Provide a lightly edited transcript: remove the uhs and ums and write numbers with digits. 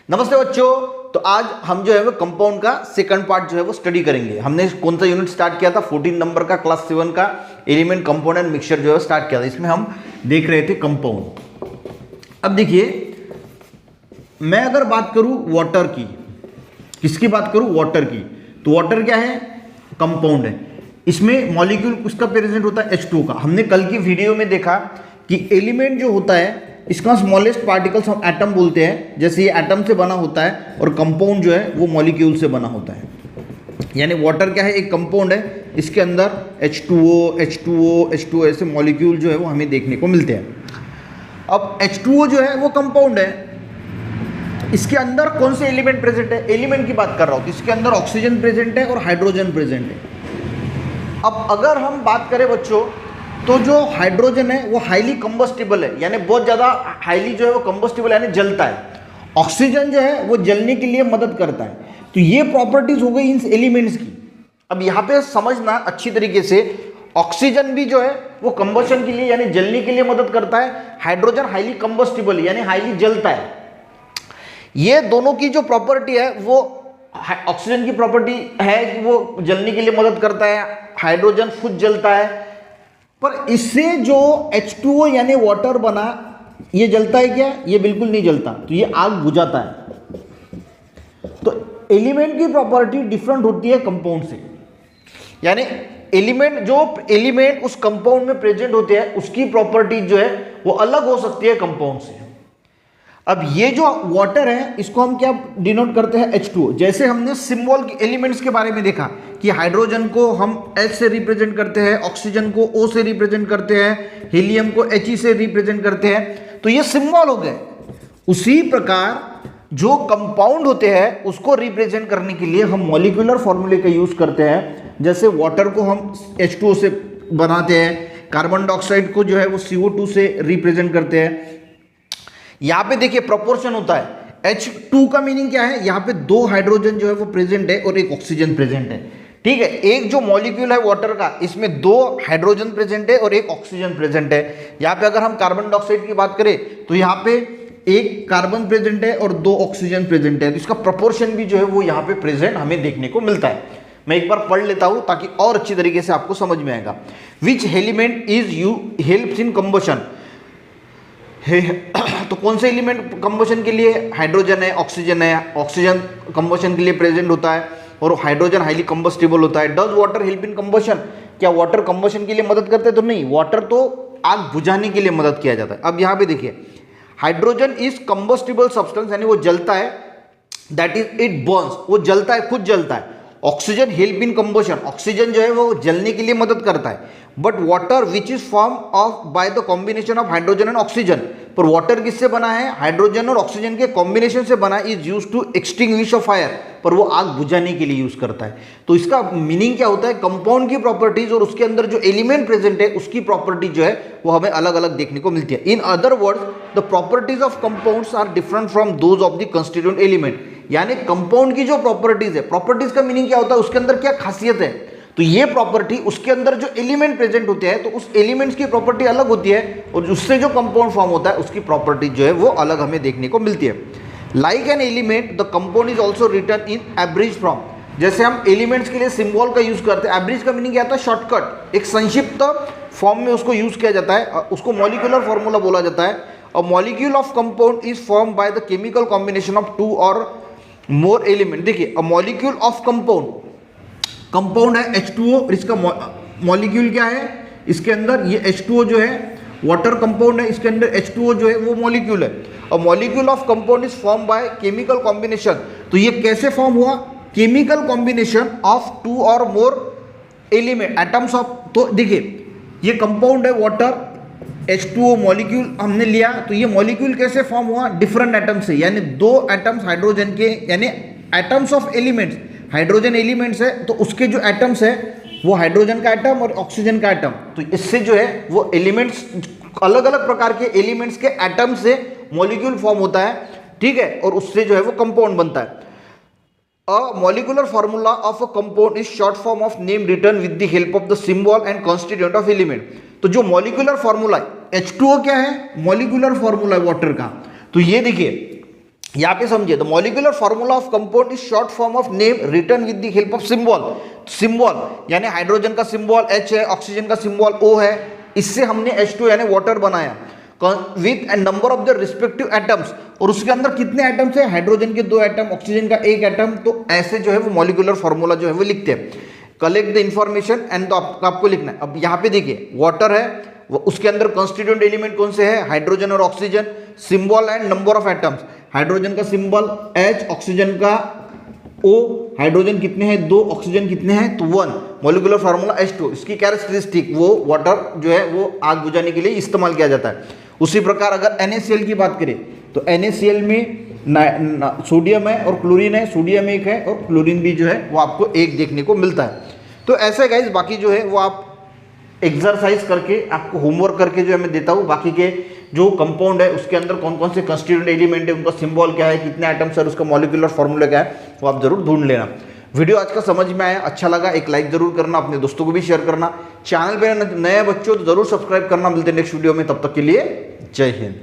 नमस्ते बच्चों। तो आज हम जो है वो कंपाउंड का सेकंड पार्ट जो है वो स्टडी करेंगे। हमने कौन सा यूनिट स्टार्ट किया था? 14 नंबर का क्लास 7 का एलिमेंट कंपाउंड एंड मिक्सचर जो है स्टार्ट किया था। इसमें हम देख रहे थे कंपाउंड। अब देखिए, मैं अगर बात करूं वाटर की, किसकी बात करूं? वाटर की। तो वाटर क्या है? कंपाउंड है। इसमें मॉलिक्यूल उसका प्रेजेंट होता है H2 का। हमने कल की वीडियो में देखा कि एलिमेंट जो होता है इसका स्मॉलेस्ट पार्टिकल्स हम एटम बोलते हैं। जैसे ये एटम से बना होता है और कंपाउंड जो है वो मॉलिक्यूल से बना होता है। यानी वाटर क्या है? एक कंपाउंड है, इसके अंदर H2O ऐसे मॉलिक्यूल जो है वो हमें देखने को मिलते हैं। अब H2O जो है वो कंपाउंड है, इसके अंदर कौन से एलिमेंट प्रेजेंट है? एलिमेंट की बात कर रहा हूं तो इसके अंदर ऑक्सीजन प्रेजेंट है और हाइड्रोजन प्रेजेंट है। अब अगर हम बात करें बच्चों, तो जो हाइड्रोजन है वो हाईली कंबस्टिबल है, यानी बहुत ज़्यादा हाईली जो है वो कंबस्टिबल यानी जलता है। ऑक्सीजन जो है वो जलने के लिए मदद करता है। तो ये प्रॉपर्टीज हो गई इन एलिमेंट्स की। अब यहाँ पे समझना अच्छी तरीके से, ऑक्सीजन भी जो है वो कंबशन के लिए यानी जलने के लिए मदद करता है। हाइड्रोजन हाईली कंबस्टिबल यानी हाईली जलता है। ये दोनों की जो प्रॉपर्टी है वो ऑक्सीजन की प्रॉपर्टी है कि वो जलने के लिए मदद करता है, हाइड्रोजन खुद जलता है। पर इससे जो H2O यानी वाटर बना, ये जलता है क्या? ये बिल्कुल नहीं जलता, तो ये आग बुझाता है। तो एलिमेंट की प्रॉपर्टी डिफरेंट होती है कंपाउंड से। यानी एलिमेंट उस कंपाउंड में प्रेजेंट होते हैं, उसकी प्रॉपर्टी जो है वो अलग हो सकती है कंपाउंड से। अब ये जो वाटर है इसको हम क्या डिनोट करते हैं? H2O। जैसे हमने सिंबल के एलिमेंट्स के बारे में देखा कि हाइड्रोजन को हम H से रिप्रेजेंट करते हैं, ऑक्सीजन को O से रिप्रेजेंट करते हैं, हीलियम को He से रिप्रेजेंट करते हैं। तो ये सिंबल हो गए। उसी प्रकार जो कंपाउंड होते हैं उसको रिप्रेजेंट करने के लिए हम मॉलिक्यूलर फॉर्मूले का यूज करते हैं। जैसे वाटर को हम H2O से बनाते हैं, कार्बन डाइऑक्साइड को जो है वो CO2 से रिप्रेजेंट करते हैं। यहाँ पे देखिए प्रोपोर्शन होता है। H2 का मीनिंग क्या है? यहाँ पे 2 हाइड्रोजन जो है वो प्रेजेंट है और एक ऑक्सीजन प्रेजेंट है। ठीक है, एक जो मॉलिक्यूल है वाटर का, इसमें 2 हाइड्रोजन प्रेजेंट है और एक ऑक्सीजन प्रेजेंट है। यहाँ पे अगर हम कार्बन डाइऑक्साइड की बात करें तो यहाँ पे एक कार्बन प्रेजेंट है और 2 ऑक्सीजन प्रेजेंट है। तो इसका प्रोपोर्शन भी जो है वो यहाँ पे प्रेजेंट हमें देखने को मिलता है। मैं एक बार पढ़ लेता हूँ ताकि और अच्छी तरीके से आपको समझ में आएगा। Which element is you helps in combustion है। तो कौन से एलिमेंट कंबशन के लिए? हाइड्रोजन है, ऑक्सीजन है। ऑक्सीजन कंबशन के लिए प्रेजेंट होता है और हाइड्रोजन हाईली कंबस्टिबल होता है। Does water help in combustion? क्या वाटर कंबशन के लिए मदद करते हैं? तो नहीं, वाटर तो आग बुझाने के लिए मदद किया जाता है। अब यहाँ पे देखिए, हाइड्रोजन इज कंबस्टिबल सब्सटेंस यानी वो जलता है, दैट इज इट बर्न्स, वो जलता है, खुद जलता है। Oxygen help in combustion, oxygen जो है वो जलने के लिए मदद करता है। But water which is form of by the combination of hydrogen and oxygen, पर वाटर किससे बना है? हाइड्रोजन और ऑक्सीजन के कॉम्बिनेशन से बना। Is use to extinguish a fire, पर वो आग बुझाने के लिए यूज करता है। तो इसका मीनिंग क्या होता है? कंपाउंड की प्रॉपर्टीज और उसके अंदर जो एलिमेंट प्रेजेंट है उसकी प्रॉपर्टी जो है वो हमें अलग अलग देखने को मिलती है। In other words, the properties of compounds are different from those of the constituent element. यानी कंपाउंड की जो प्रॉपर्टीज है, प्रॉपर्टीज का मीनिंग क्या होता है? उसके अंदर क्या खासियत है? तो ये प्रॉपर्टी, उसके अंदर जो एलिमेंट प्रेजेंट होते हैं तो उस एलिमेंट्स की प्रॉपर्टी अलग होती है और उससे जो कंपाउंड फॉर्म होता है उसकी प्रॉपर्टी जो है वो अलग हमें देखने को मिलती है। Like an element the compound is also written in abridge form. जैसे हम एलिमेंट्स के लिए सिंबल का यूज करते हैं, एब्रिज का मीनिंग क्या होता है? शॉर्टकट, एक संक्षिप्त फॉर्म में उसको यूज किया जाता है, उसको मॉलिक्यूलर फॉर्मूला बोला जाता है। A molecule of compound is form by the chemical combination of 2 और मोर एलिमेंट। देखिए, अ मॉलिक्यूल ऑफ कंपाउंड है H2O और इसका मॉलिक्यूल क्या है? इसके अंदर ये H2O जो है वाटर कंपाउंड है, इसके अंदर H2O जो है वो मॉलिक्यूल है। और molecule of compound is form by chemical combination. तो ये कैसे फॉर्म हुआ? केमिकल कॉम्बिनेशन ऑफ 2 और मोर एलिमेंट एटम्स ऑफ। तो देखिए, ये कंपाउंड है वाटर, H2O मॉलिक्यूल हमने लिया, तो ये मॉलिक्यूल कैसे फॉर्म हुआ? डिफरेंट एटम से, यानी 2 एटम्स हाइड्रोजन के, यानी atoms of elements, hydrogen elements है तो उसके जो एटम्स है वो हाइड्रोजन का एटम और ऑक्सीजन का एटम। तो इससे जो है वो एलिमेंट्स, अलग अलग प्रकार के एलिमेंट्स के एटम से मॉलिक्यूल फॉर्म होता है। ठीक है, और उससे जो है वो कंपाउंड बनता है। A molecular formula of a compound is short form of name written with the help of the symbol and constituent of element. तो जो मॉलिक्यूलर फॉर्मूला H2O क्या है? मॉलिक्यूलर फॉर्मूला है वाटर का। तो ये देखिए, यहाँ पे समझिए, the molecular formula of compound is short form of name return with the help of symbol. Symbol यानी हाइड्रोजन का सिंबल H है, ऑक्सीजन का सिंबल O है, इससे हमने H2 यानी वाटर बनाया with A number of the respective atoms, और उसके अंदर कितने एटम्स है, हाइड्रोजन के 2 एटम, ऑक्सीजन का 1 एटम। तो ऐसे जो है वो मॉलिक्यूलर फॉर्मूला जो है वो लिखते हैं। कलेक्ट द इंफॉर्मेशन एंड तो आपको लिखना है। अब यहाँ पे देखिए वाटर है, उसके अंदर कॉन्स्टिट्यूएंट एलिमेंट कौन से है, हाइड्रोजन और oxygen, symbol and number of atoms, hydrogen का सिंबल H, ऑक्सीजन का O, हाइड्रोजन कितने हैं 2, ऑक्सीजन कितने हैं तो 1, मॉलिक्यूलर फार्मूला H2। इसकी कैरेक्टरिस्टिक वो वाटर जो है वो आग बुझाने के लिए इस्तेमाल किया जाता है। उसी प्रकार अगर NaCl की बात करें तो NaCl में सोडियम है और क्लोरीन है, सोडियम 1 है और क्लोरीन भी जो है वो आपको 1 देखने को मिलता है। तो ऐसे गाइस बाकी जो है वो आप एक्सरसाइज करके, आपको होमवर्क करके जो है मैं देता हूँ, बाकी के जो कंपाउंड है उसके अंदर कौन कौन से कंस्टिट्यूएंट एलिमेंट है, उनका सिंबल क्या है, कितने एटम्स है, उसका मॉलिक्यूलर फॉर्मूला क्या है, वो आप जरूर ढूंढ लेना। वीडियो आज का समझ में आया, अच्छा लगा, एक लाइक जरूर करना, अपने दोस्तों को भी शेयर करना, चैनल पे नए बच्चों तो जरूर सब्सक्राइब करना। मिलते हैं नेक्स्ट वीडियो में, तब तक के लिए जय हिंद।